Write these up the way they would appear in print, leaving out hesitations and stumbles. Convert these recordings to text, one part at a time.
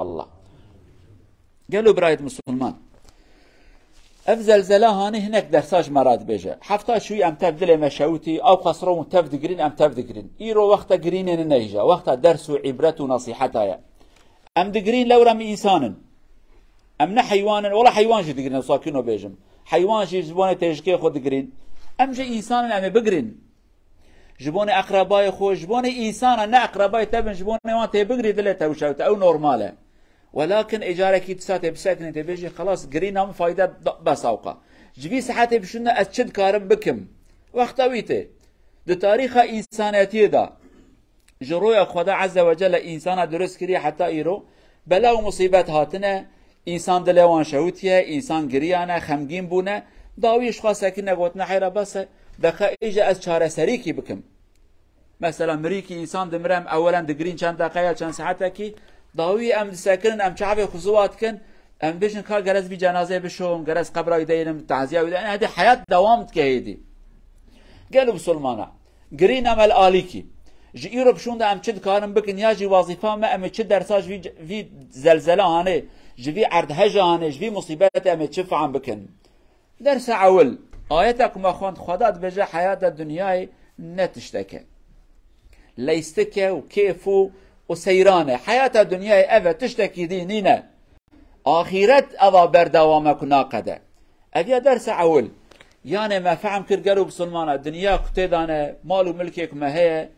الله. قالوا برايد مسلمان اف زلزله هاني هناك درساج مراد بيجا حفتا شوي ام تبدل مشاوتي او قصرو تفدقرين ام تفدقرين ايرو وقت قرين نيجا وقت درس وعبرة ونصيحتها ام دقرين لو رمي انسان ام نه حيوان ولا حيوان جي دقرين ساكنو بيجم حيوان جي جبونه تشكي خود دقرين ام جي انسان ام بقرين جبونه اقرباي خو جبونه انسان نه اقرباي تبن جبونه وانت بقري دلته وشوت او نورماله ولكن اجاره كي تساتي بسكنه تبيجي خلاص قرينا من فايده بس اوقا جبي ساعتي بشنا اتشد كارم بكم وقتويته ده تاريخ انسانيتي دا جروي خدا عز وجل انسان درس كري حتى ايرو بلا ومصيبات هاتنا انسان دلوان شوتيه انسان قريانه خمگين بونه داويش خاصه كنا قوتنا حيره بس دقه اجى از چاره سري كي بكم مثلا مريكي انسان دمرم اولا دقرين چند دقيقه چند ساعته كي داوی ام ساکن ام چاوی خصوصات کن ام بيشن کار گرز بی جنازه بشوم گرز قبرای دینم تعزیه و هذه حیات دوام تکهیدی قالوا بسلمانا گرین عمل آلیکی جی ایرو بشون ام چد کارم بکن یا جی وظیفه ما ام چد درساج في زلزله هانه جی عرض هجه هانه جی مصیبت ام چف عم بکن درس اول آیتكم اخوان خدا بجا حیات الدنیای نتشتکه لیستکه و کیفو وسيرانه حياة الدنيا أفا تشتكي دينينا آخرت أفا بردوامك ناقده أبيا درس عول يعني ما فهم كرقلوا بسلمانة الدنيا كتدانا مالو ملكك ما هي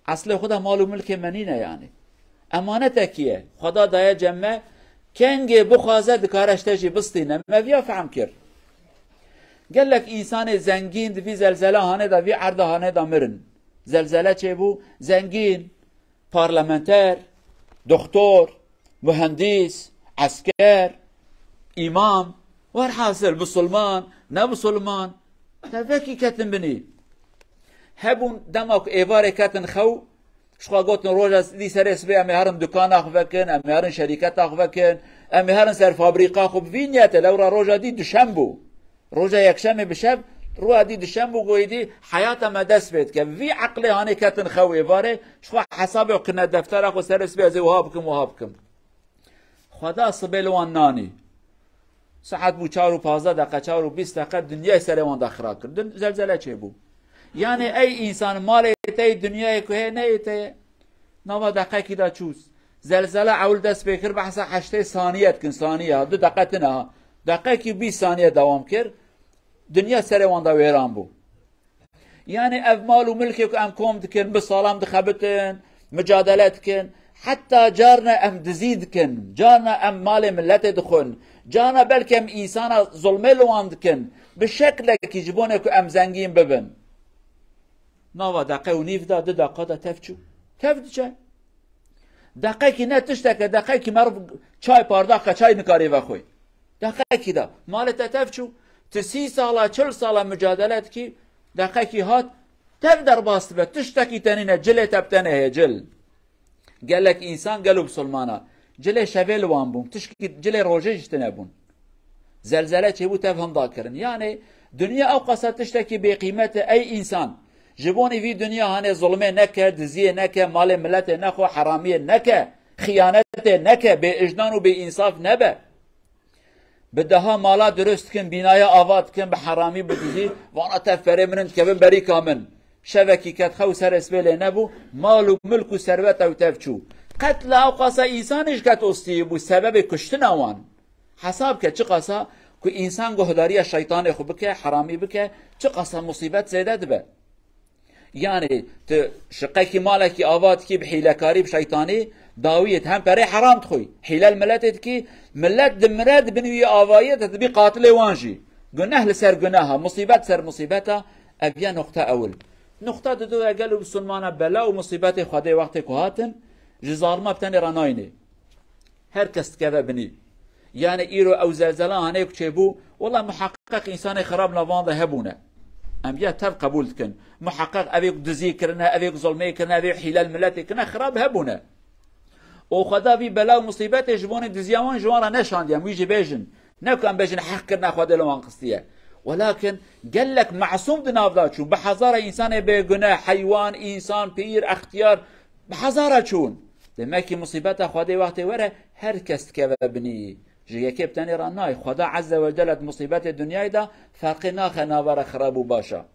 أصل خدا مالو ملك منينة يعني أمانتك خدا دايا جمع كنجي بخازة دكارش تجي بسطينا ما بيا فهم كر قال لك إنسان زنجين في زلزلة هانه دا في عرض هانه دا مرن زلزلة چه بو زنجين پارلمانتر، دكتور، مهندس، عسكر، إمام، والحاصل مسلمان، نه مسلمان، تفكي كتن بني. هبون دمك إيواري كتن خو، شخوا قوتن روجا دي سرس بي أمي هرن دكان أخوكن، أمي هرن شركات أخوكن، أمي هرن سر فابريقا خو بفينيات لورا روجا دي دشنبو، روجا يكشمي بشب روح دي دشنبو قويدي حياته ما دست بيت كه في عقلي هاني كتن خوي باره شو حسابي وكنا دفتر اخو سرس بيزي وهابكم خدا صبي لواناني ساعات بو 4 و 15 دقيقه 4 و 20 دقيقه دنيا سريوان داخرا كردن زلزله چه بو يعني اي انسان مال تي دنيا كه نه تي نوا دقيقه كده چوس زلزله اول دست بكر بحث 8 ثانيه كن ثانيه 2 دقيقه نه دقيقه 20 ثانيه دوام كر دنيا سريوان دا ويران بو يعني اف مالو ملكك ام كوم دكن بصالام دخبتن مجادلتكن حتى جارنا ام دزيدكن جارنا ام مال ملت دخن جارنا بلكم انسان ظلمي لوان دكن بشكل كي يجبونك ام زنگين ببن نوا دقيقه ونيف دا 2 دقيقه دا تفدچه دقيقه كي نتشتك دقيقه كي مرف چاي بارداخه چاي نكاري وخوي دقيقه كي دا مالت تفچو 30 ساله 40 ساله مجادلات كي دقيقه هات تقدر باست به تشتكي تنينه جل تبتنه جل قال لك انسان قالوا بسلمانه جل شفيل وان بون تشكي جل روجج تنبون زلزله شي بو تفهم ذاكرن يعني دنيا او قصه تشتكي بقيمه اي انسان جبوني في دنيا هاني ظلمه نكه دزيه نكه مال ملت نخو حراميه نكه خيانه نكه باجنان وبانصاف نبه بدها مالا درست کن بینای آواد کن به حرامی بدهی وانا تفره منند که بری کامن شبکی کت خو سر اسبیل نبو مال و ملک و ثروت او تفچو قتل او قصا انسانش کت استی بو سبب کشتن اوان حساب که چه قصا که انسان گهداری شیطان خو بکه حرامی بکه چه قصا مصیبت زیده دبه يعني شقيكي مالكي آواد بحيلكاري بشيطاني داويت هم بري حرام تخوي حيلال ملتت كي ملت دمراد بنوي آوايت تبي قاتل وانجي قناه لسر قناها مصيبات سر مصيبتها أبيا نقطة أول نقطة دو قالوا بسلمانة بلا ومصيبات خدي وقت كهاتن جزار ما بتاني رانايني هركست كذا بني يعني إيرو أو زلزلة هناك تشيبو والله محقق إنسان خراب نوان ذهبونه أنبياء تب قبول كن محقق أبيك دزي كرنا أبيك ظلمي كرنا أبيك حلال ملتي كنا خراب هبونا وخدا في بلا ومصيبات يجبون دزيوان جوانا نشان ديام ويجي بيجن نكو أم بيجن حق كرنا خدا لوان قصدية ولكن قال لك معصوم دنافذات شو بحذارة إنسان بيجنا حيوان إنسان بير اختيار بحذارة شون دماكي مصيبات خدا وقت ورا هر کس که ببنی جیکی بتنی را نای خدا عز و جل مصیبت دنیای دا فرقی ناخه ناور خراب و باشا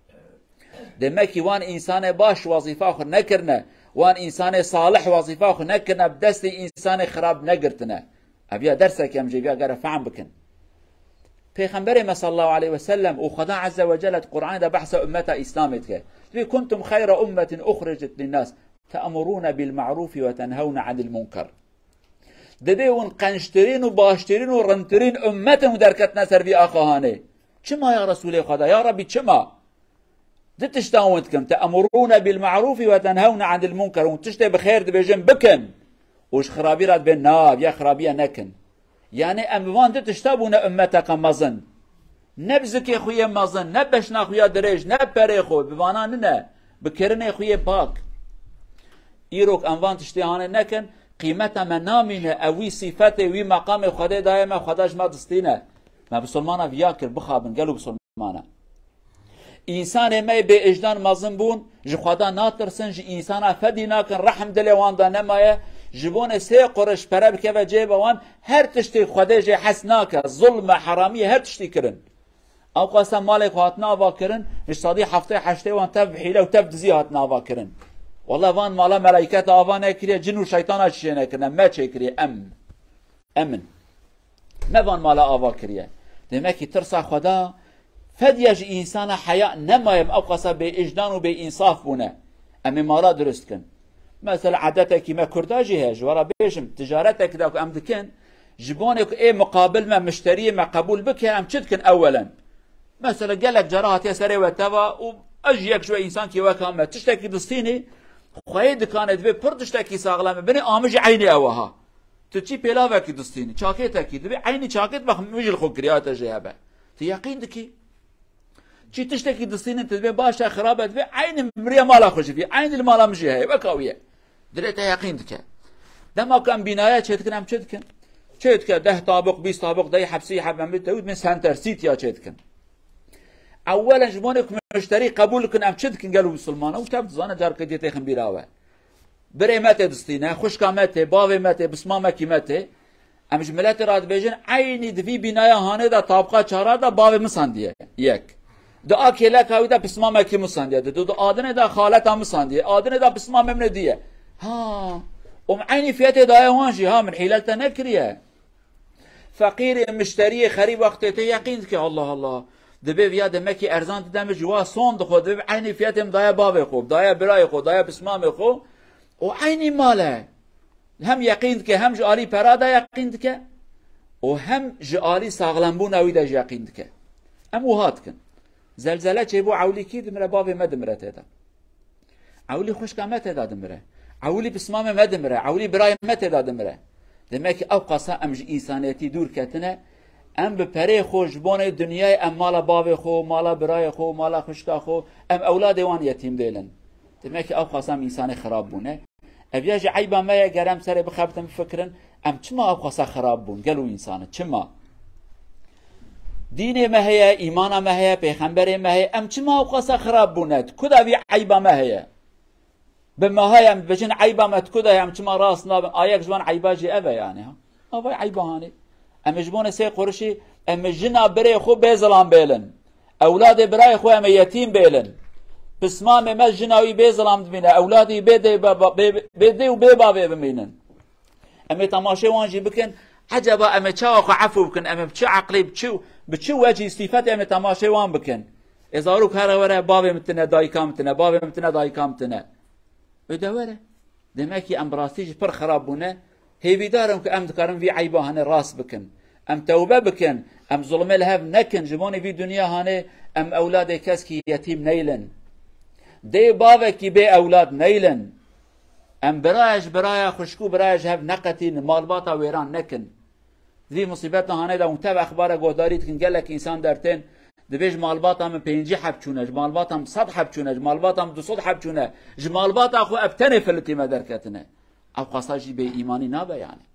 دمکی وان انسان باش وظیفه خود نکرنه وان انسان صالح وظیفه خود نکرنه بدست انسان خراب نگرتنه ابیا درسه کم جیبیا گر فهم بکن پیغمبر صلی الله علیه و سلم و خدا عز و جل قرآن دا بحث امت اسلامت که کنتم خیر امت اخرجت للناس تأمرون بالمعروف و تنهون عن المنکر دبی اون قنشترین و باشترین و رنترین امت درکت نسر بی آخوانه چما یا رسول خدا یا ربی چما دتشتاوند کم تأمرون بالمعروف و تنهون عن المنکر و تشته بخیر دبیجن بکن وش خرابی راد بین ناب یا خرابی نکن یعنی اموان دتشتابون امتک مزن نبزکی خوی مزن نبشنا خوی درج نبپره خو بوانان نه بکرن خوی پاک ایروک اموان تشتیهانه نکن قیمت من نامینه اوی صفت وی مقام خدا دائما خداش ما دستینه ما بسلمانا ویاکر بخابن گلو بسلمانا انسان ما به اجدان مازن بون جو خدا ناترسن جو انسان فدی ناکن رحم دل وان دا نمایه جبون سه قرش پره بکه و جیب وان هر تشتی خدا جی حس ناکه ظلم حرامی هر تشتی کرن او قاسم مالک هات ناوا کرن مش صادی هفته هشته وان تب حیله و تب دزی هات ناوا کرن والله وان مالا ملائکت آوا نکریه جن و شیطان چیه نکنه ما چه کریه امن ما وان مالا آوا کریه دمکی ترسا خدا فدیج انسان حیا نمایم او قصا به اجدان و به انصاف بونه امی مالا درست کن مثلا عادتکی ما کرداجی هج ورا بیشم تجارتک دا ام دکن جبونک ای مقابل ما مشتری ما قبول بکه ام چد کن اولا مثلا قالك جراحت يسري وتوا و اجيك شوي انسان كي وكام تشتكي دستيني خويد كانت به پر تشتكي ساغلام بني امج عيني اوها تجي بلاوك دستيني چاكيت دبي عيني چاكيت بخ مجل خو كريات جهبه يقين دكي چي تشتكي دستيني تبي باشا خرابت به عين مريا مالا خوش في عين المالا مجي هي وكاويه دريت يقين دك دما كان بنايه چتكن ام چتكن 10 طابق 20 طابق داي حبسي حبم تود من سنتر سيت يا چتكن اولا جبونك مشتري قبول كن ام چدكن قالوا مسلمانه وتب زانه دار كديت خن بيراوه بريمت دستينه خوشكامته باومته بسمامكيمته ام جملات راد بيجن عيني دفي بنايه هانه دا طابقه چارا دا باو مسانديه يك دا اكيلا كاودا بسمامكي مسانديه دو ادنه دا خالته مسانديه ادنه دا بسمام من ديه ها عيني فيته دا وانجي ها من حيلته نكريه فقير مشتري خريب وقته يقين كي الله دبی ویا دمکی ارزان دیدم جوا سون دخو دبی عینی فیاتم دایا باوی خوب دایا برای خو دایا بسمام خو و عینی ماله هم یقین که هم جاری پرادا یقین که و هم جاری ساغلم بون اوی دا یقین که ام وهات کن زلزله چه بو عولی کی دمره باوی مدمره تدا عولی خوش کامه تدا دمره عولی بسمام مدمره عولی برای متدا دمره دمکی او قصا ام انسانیتی دور کتنه ام به پره خوش بونه دنیای ام مالا باوی خو مالا برای خو مالا خوشکا خو ام اولاد وان یتیم دیلن دمکی او خاصم انسان خراب بونه ابیاج عیبا ما گرم سر بخبتم فکرن ام چما او خاصا خراب بون گلو انسان چما دین ما هي ایمان ما هي پیغمبر ما هي ام چما او خاصا خراب بوند کدا وی عیبا ما هي بما هي ام بجن عیبا ما کدا ام چما راس ناب آیک جوان عیبا جی اوه یعنی ها او عیبا هانی ام جبونه سه قرشي ام جنا بري خو بيزلان بيلن اولاد براي خو ام يتيم بيلن بسمام ما جناوي بيزلان بينا اولادي بيدي وبيبا بيمينن ام تماشي وانجي بكن عجبا ام تشاو عفو بكن ام بتش عقلي بتشو وجه استفاده ام تماشي وان بكن اذا روك هره ورا بابي متنا داي كامتنا بابي متنا داي كامتنا بدوره دمكي ام براسيج پر خرابونه هي بيدارم كأم دكارم في عيبه هني راس بكن ام توبه بكن ام ظلم لهف نكن جبوني في دنيا هني ام اولاد كسكي يتيم نيلن دي بابكي بي اولاد نيلن ام برايش خشكو برايش هف نقتين مالباتا ويران نكن ذي مصيبتنا هني دا متابع اخبار قوداري تكن قالك انسان درتين دبيج مالباتا من 5 حب چونه مالباتا من 100 حب چونه مالباتا من 200 حب چونه مالباتا اخو ابتني فلتي مدركتنه او قصاجي به ایمانی نابه يعني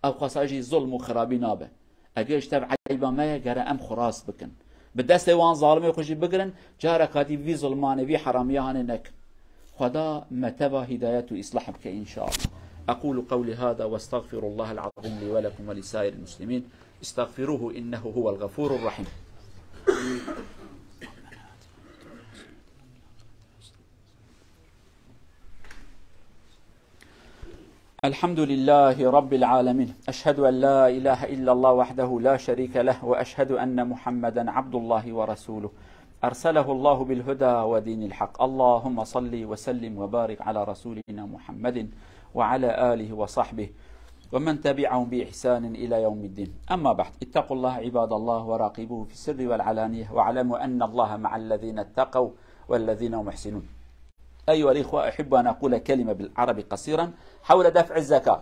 او قصاجي ظلم و خرابي نابه اگه تبع عيبا ما گره ام خراس بكن بدست وان ظالمي خوشي بگرن جاره كاتي في ظلمانه في حراميه هانه نك خدا متبا هدايت و اصلاح بك ان شاء الله أقول قولي هذا واستغفر الله العظيم لي ولكم ولسائر المسلمين، استغفروه إنه هو الغفور الرحيم. الحمد لله رب العالمين، أشهد أن لا إله إلا الله وحده لا شريك له، وأشهد أن محمدا عبد الله ورسوله أرسله الله بالهدى ودين الحق. اللهم صل وسلم وبارك على رسولنا محمد وعلى آله وصحبه ومن تبعهم بإحسان إلى يوم الدين. أما بعد، اتقوا الله عباد الله وراقبوه في السر والعلانية، واعلموا أن الله مع الذين اتقوا والذين هم محسنون. أيها الإخوة، أحب أن أقول كلمة بالعربي قصيرا حول دفع الزكاة.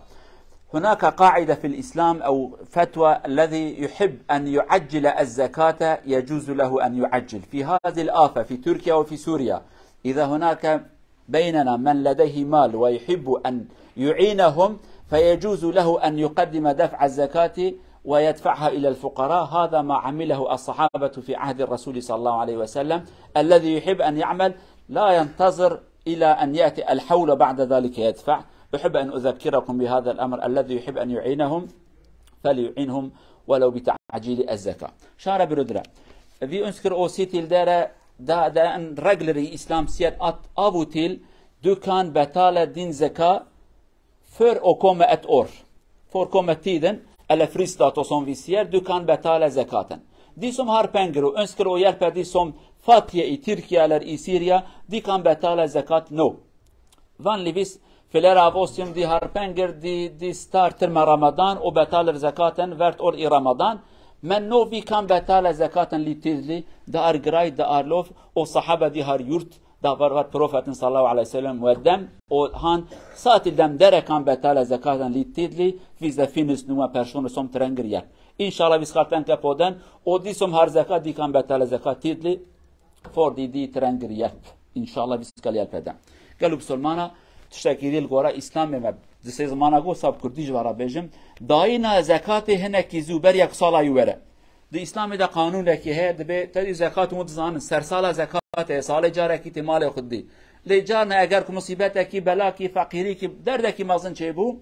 هناك قاعدة في الإسلام أو فتوى: الذي يحب أن يعجل الزكاة يجوز له أن يعجل. في هذه الآفة في تركيا وفي سوريا، إذا هناك بيننا من لديه مال ويحب أن يعينهم فيجوز له أن يقدم دفع الزكاة ويدفعها إلى الفقراء. هذا ما عمله الصحابة في عهد الرسول صلى الله عليه وسلم. الذي يحب أن يعمل لا ينتظر إلى أن يأتي الحول بعد ذلك يدفع. أحب أن أذكركم بهذا الأمر: الذي يحب أن يعينهم فليعينهم ولو بتعجيل الزكاة. شارع برودرا في أنسكر أو سيتيل دا أن رجلري إسلام سير أبوتيل دو كان بتالة دين زكاة för att komma ett år. För komma tiden eller fristatus som vi ser, du kan betala zakaten. De som har pengar och önskar att hjälpa de som fattiga i Turkiet eller i Syrien, de kan betala zakat nu. Vanligtvis flera av oss som de har pengar, de startar med Ramadan och betalar zakaten vart år i Ramadan. Men nu vi kan betala zakaten lite tidigt. Det är grej, det är lov, och sahaba de har gjort. Det har varit profeten sallallahu alaihi wasallam och dem, och han sa till dem: där kan betala zakaten lite tidigt, hvis det finns några personer som tränger hjälp. Inshallah vi ska tänka på den, och de som har zakat de kan betala zakat tidigt för de tränger hjälp. Inshallah vi ska hjälpa dem. قالوا بسلمانا تشتكي الغورا اسلام ما دسي زمانا گو صاحب کردی جوارا بجم داینا زکات هنه کی زوبر یک سالا یوره د اسلام دا قانون لکی ہے دبه تدی زکات متزان سر سالا زکات سال جاره کی مال خودی لجارنا اگر کو مصیبت کی بلا کی فقیری کی درد کی مازن چه بو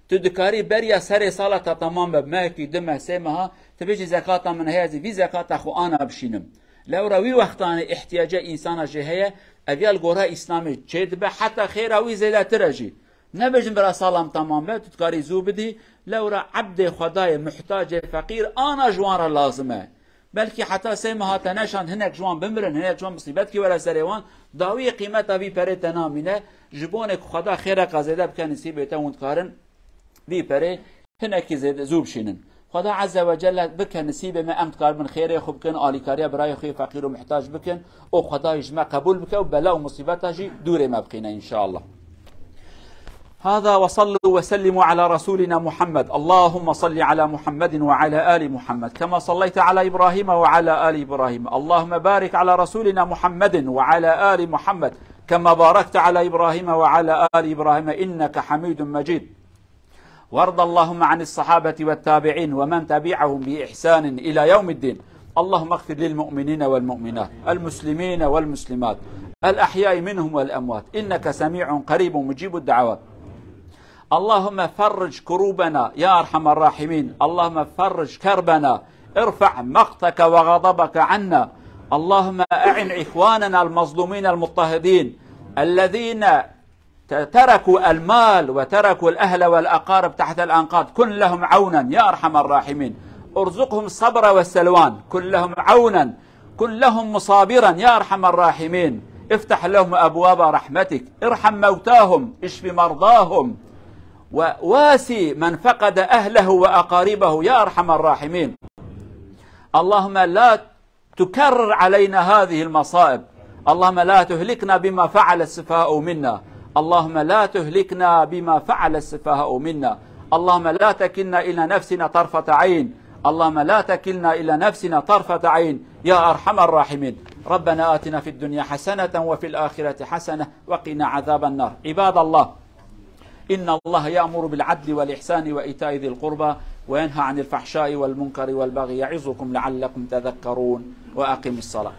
تدکاری بریا سر سالا تا تمام به کی دمه سمها تبجی زکات من هذه في زکات اخو انا بشینم لو روي وقتان احتياج انسان جهه اول غورا اسلامي چد به حتى خير او زياده ترجي نبجم برا سلام تمام به تكاري زوبدي لو را عبد خداي محتاج فقير انا جوار لازمه بلكي حتى سيما تنشان هناك جوان بمرن هناك جوان مصيبت كي ولا سريوان داوي قيمتها في بري تنامينه جبونك خدا خير قزيده بكن نسيبته وندكارن في بري هناك زيد زوب شينن خدا عز وجل بكن نسيبه ما امتكار من خيره خو بكن اليكاريه براي خي فقير ومحتاج بكن او خدا يجمع قبول بك وبلا ومصيبتها جي دور ما بقينا ان شاء الله. هذا وصلوا وسلموا على رسولنا محمد. اللهم صل على محمد وعلى آل محمد كما صليت على إبراهيم وعلى آل إبراهيم. اللهم بارك على رسولنا محمد وعلى آل محمد كما باركت على إبراهيم وعلى آل إبراهيم إنك حميد مجيد. وارض اللهم عن الصحابة والتابعين ومن تبعهم بإحسان إلى يوم الدين. اللهم اغفر للمؤمنين والمؤمنات المسلمين والمسلمات الأحياء منهم والأموات إنك سميع قريب مجيب الدعوات. اللهم فرج كروبنا يا أرحم الراحمين. اللهم فرج كربنا، ارفع مقتك وغضبك عنا. اللهم أعن إخواننا المظلومين المضطهدين الذين تركوا المال وتركوا الأهل والأقارب تحت الأنقاض، كن لهم عونا يا أرحم الراحمين. ارزقهم الصبر والسلوان، كن لهم عونا، كن لهم مصابرا يا أرحم الراحمين. افتح لهم أبواب رحمتك، ارحم موتاهم، اشف مرضاهم، وواسي من فقد أهله وأقاربه يا أرحم الراحمين. اللهم لا تكرر علينا هذه المصائب. اللهم لا تهلكنا بما فعل السفهاء منا. اللهم لا تهلكنا بما فعل السفهاء منا. اللهم لا تكلنا إلى نفسنا طرفة عين. اللهم لا تكلنا إلى نفسنا طرفة عين يا أرحم الراحمين. ربنا آتنا في الدنيا حسنة وفي الآخرة حسنة وقنا عذاب النار. عباد الله، إن الله يأمر بالعدل والإحسان وإيتاء ذي القربى وينهى عن الفحشاء والمنكر والبغي يعظكم لعلكم تذكرون. وأقم الصلاة.